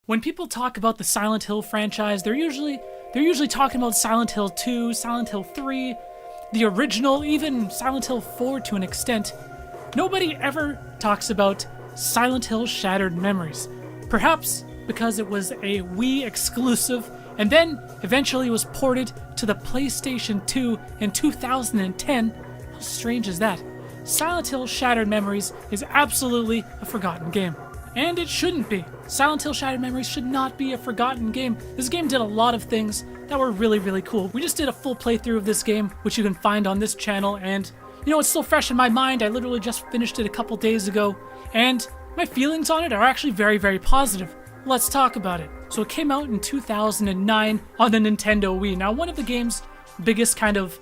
When people talk about the Silent Hill franchise, they're usually talking about Silent Hill 2, Silent Hill 3, the original, even Silent Hill 4 to an extent. Nobody ever talks about Silent Hill Shattered Memories. Perhaps because it was a Wii exclusive and then eventually was ported to the PlayStation 2 in 2010. How strange is that? Silent Hill Shattered Memories is absolutely a forgotten game. And it shouldn't be. Silent Hill Shattered Memories should not be a forgotten game. This game did a lot of things that were really, really cool. We just did a full playthrough of this game, which you can find on this channel, and you know, it's still fresh in my mind. I literally just finished it a couple days ago, and my feelings on it are actually very, very positive. Let's talk about it. So it came out in 2009 on the Nintendo Wii. Now, one of the game's biggest kind of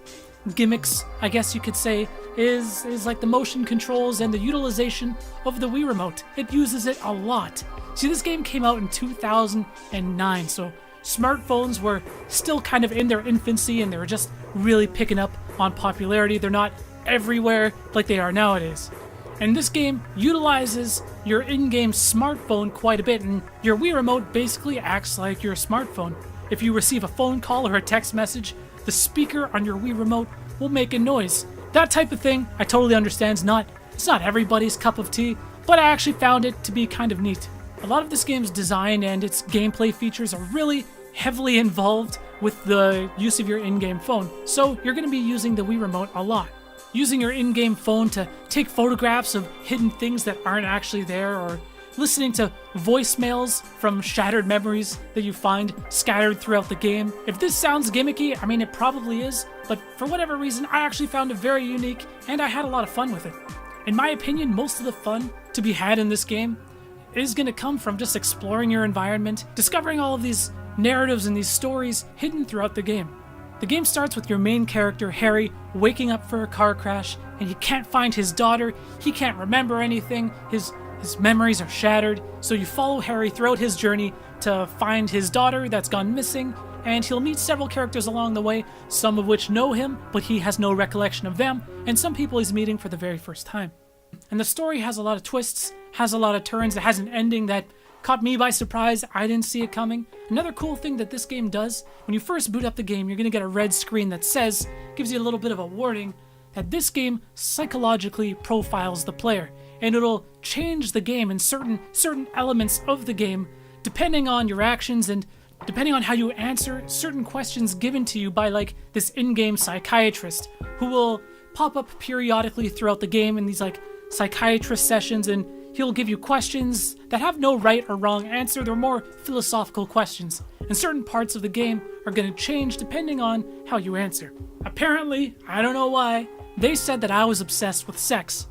gimmicks, I guess you could say, is like the motion controls and the utilization of the Wii remote. It uses it a lot. See, this game came out in 2009, so smartphones were still kind of in their infancy and they were just really picking up on popularity. They're not everywhere like they are nowadays. And this game utilizes your in-game smartphone quite a bit, and your Wii remote basically acts like your smartphone. If you receive a phone call or a text message, the speaker on your Wii remote will make a noise. That type of thing, I totally understand, it's not everybody's cup of tea, but I actually found it to be kind of neat. A lot of this game's design and its gameplay features are really heavily involved with the use of your in-game phone, so you're going to be using the Wii remote a lot. Using your in-game phone to take photographs of hidden things that aren't actually there, or listening to voicemails from shattered memories that you find scattered throughout the game. If this sounds gimmicky, I mean, it probably is, but for whatever reason, I actually found it very unique, and I had a lot of fun with it. In my opinion, most of the fun to be had in this game is going to come from just exploring your environment, discovering all of these narratives and these stories hidden throughout the game. The game starts with your main character, Harry, waking up for a car crash, and he can't find his daughter, he can't remember anything, his memories are shattered, so you follow Harry throughout his journey to find his daughter that's gone missing, and he'll meet several characters along the way, some of which know him, but he has no recollection of them, and some people he's meeting for the very first time. And the story has a lot of twists, has a lot of turns, it has an ending that caught me by surprise. I didn't see it coming. Another cool thing that this game does, when you first boot up the game, you're going to get a red screen that gives you a little bit of a warning that this game psychologically profiles the player, and it'll change the game in certain elements of the game depending on your actions and depending on how you answer certain questions given to you by like this in-game psychiatrist who will pop up periodically throughout the game in these like psychiatrist sessions, and he'll give you questions that have no right or wrong answer. They're more philosophical questions, and certain parts of the game are going to change depending on how you answer. Apparently, I don't know why, they said that I was obsessed with sex.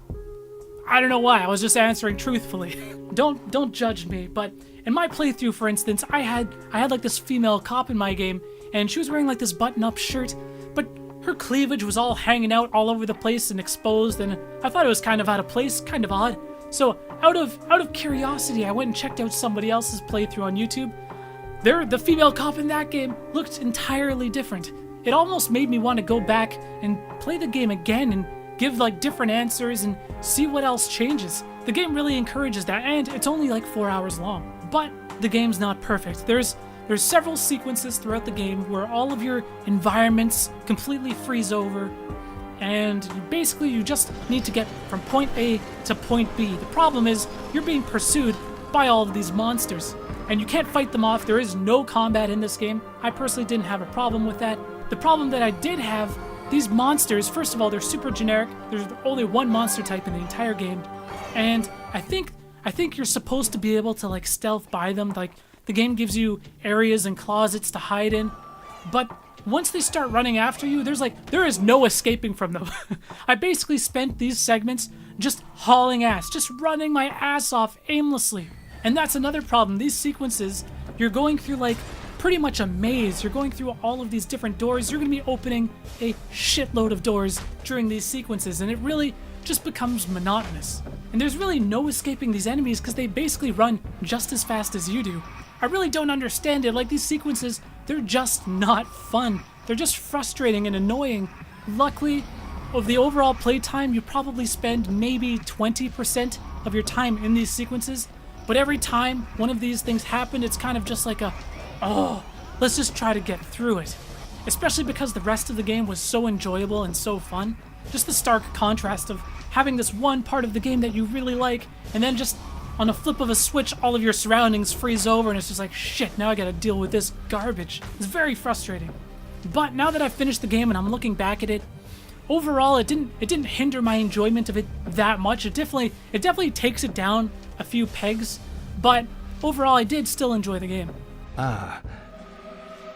I don't know why, I was just answering truthfully. Don't judge me, but in my playthrough, for instance, I had like this female cop in my game, and she was wearing like this button-up shirt, but her cleavage was all hanging out all over the place and exposed, and I thought it was kind of out of place, kind of odd. So out of curiosity, I went and checked out somebody else's playthrough on YouTube. The female cop in that game looked entirely different. It almost made me want to go back and play the game again and give like different answers and see what else changes. The game really encourages that, and it's only like 4 hours long. But the game's not perfect. There's several sequences throughout the game where all of your environments completely freeze over, and basically you just need to get from point A to point B. The problem is you're being pursued by all of these monsters, and you can't fight them off. There is no combat in this game. I personally didn't have a problem with that. The problem that I did have, these monsters, first of all, they're super generic. There's only one monster type in the entire game, and I think you're supposed to be able to like stealth by them. Like, the game gives you areas and closets to hide in, but once they start running after you, there is no escaping from them. I basically spent these segments just hauling ass, just running my ass off aimlessly. And that's another problem. These sequences, you're going through like pretty much a maze. You're going through all of these different doors. You're going to be opening a shitload of doors during these sequences, and it really just becomes monotonous. And there's really no escaping these enemies because they basically run just as fast as you do. I really don't understand it. Like, these sequences, they're just not fun. They're just frustrating and annoying. Luckily, of the overall playtime, you probably spend maybe 20% of your time in these sequences, But every time one of these things happened, it's kind of just like oh, let's just try to get through it. Especially because the rest of the game was so enjoyable and so fun. Just the stark contrast of having this one part of the game that you really like, and then just on a flip of a switch, all of your surroundings freeze over, and it's just like, shit, now I gotta deal with this garbage. It's very frustrating. But now that I've finished the game and I'm looking back at it, overall, it didn't hinder my enjoyment of it that much. It definitely takes it down a few pegs, but overall, I did still enjoy the game. Ah,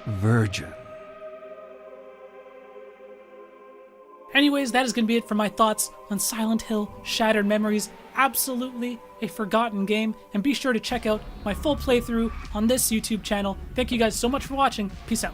virgin. Anyways, that is going to be it for my thoughts on Silent Hill Shattered Memories. Absolutely a forgotten game, and be sure to check out my full playthrough on this YouTube channel. Thank you guys so much for watching. Peace out.